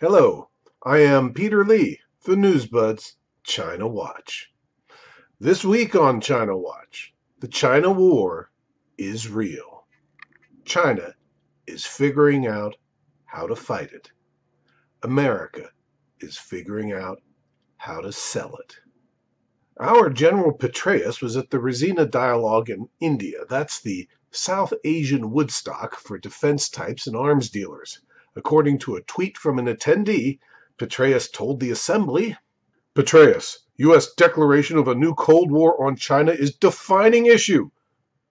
Hello, I am Peter Lee for Newsbud's China Watch. This week on China Watch, the China War is real. China is figuring out how to fight it. America is figuring out how to sell it. Our General Petraeus was at the Raisina Dialogue in India. That's the South Asian Woodstock for defense types and arms dealers. According to a tweet from an attendee, Petraeus told the assembly, "Petraeus, U.S. declaration of a new Cold War on China is defining issue.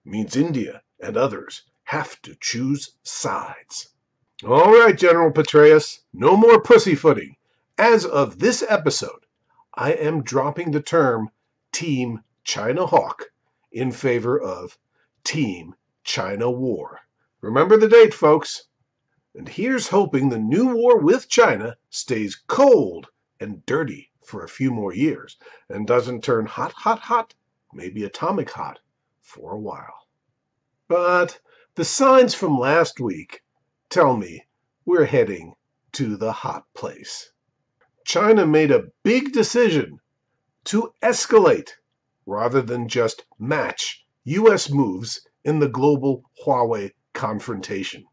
Means India and others have to choose sides." All right, General Petraeus, no more pussyfooting. As of this episode, I am dropping the term Team China Hawk in favor of Team China War. Remember the date, folks. And here's hoping the new war with China stays cold and dirty for a few more years and doesn't turn hot, hot, hot, maybe atomic hot, for a while. But the signs from last week tell me we're heading to the hot place. China made a big decision to escalate rather than just match U.S. moves in the global Huawei confrontation.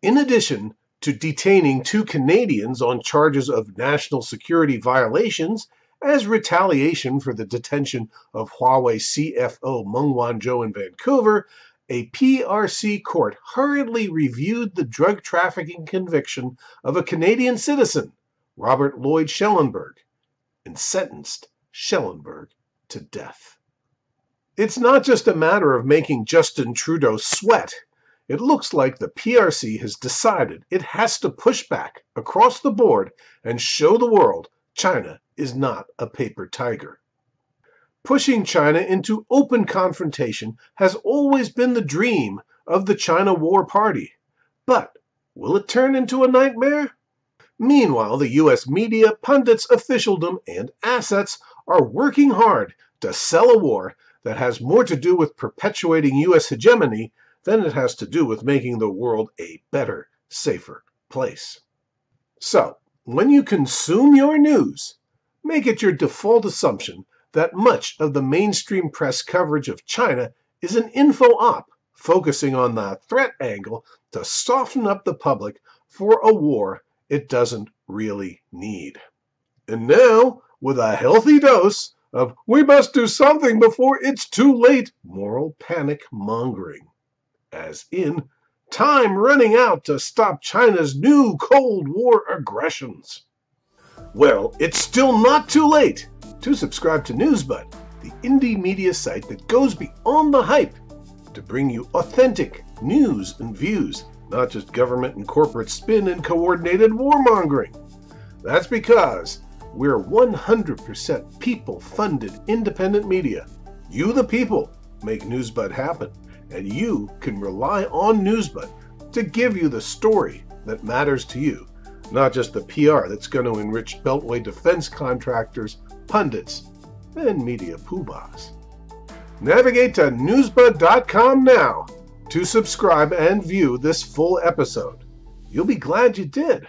In addition to detaining 2 Canadians on charges of national security violations as retaliation for the detention of Huawei CFO Meng Wanzhou in Vancouver, a PRC court hurriedly reviewed the drug trafficking conviction of a Canadian citizen, Robert Lloyd Schellenberg, and sentenced Schellenberg to death. It's not just a matter of making Justin Trudeau sweat. It looks like the PRC has decided it has to push back across the board and show the world China is not a paper tiger. Pushing China into open confrontation has always been the dream of the China War Party. But will it turn into a nightmare? Meanwhile, the U.S. media, pundits, officialdom, and assets are working hard to sell a war that has more to do with perpetuating U.S. hegemony than it has to do with making the world a better, safer place. So, when you consume your news, make it your default assumption that much of the mainstream press coverage of China is an info-op focusing on the threat angle to soften up the public for a war it doesn't really need. And now, with a healthy dose of "we must do something before it's too late" moral panic mongering. As in, time running out to stop China's new Cold War aggressions. Well, it's still not too late to subscribe to Newsbud, the indie media site that goes beyond the hype to bring you authentic news and views, not just government and corporate spin and coordinated warmongering. That's because we're 100% people-funded independent media. You, the people, make Newsbud happen, and you can rely on Newsbud to give you the story that matters to you, not just the PR that's going to enrich Beltway defense contractors, pundits, and media poobahs. Navigate to newsbud.com now to subscribe and view this full episode. You'll be glad you did.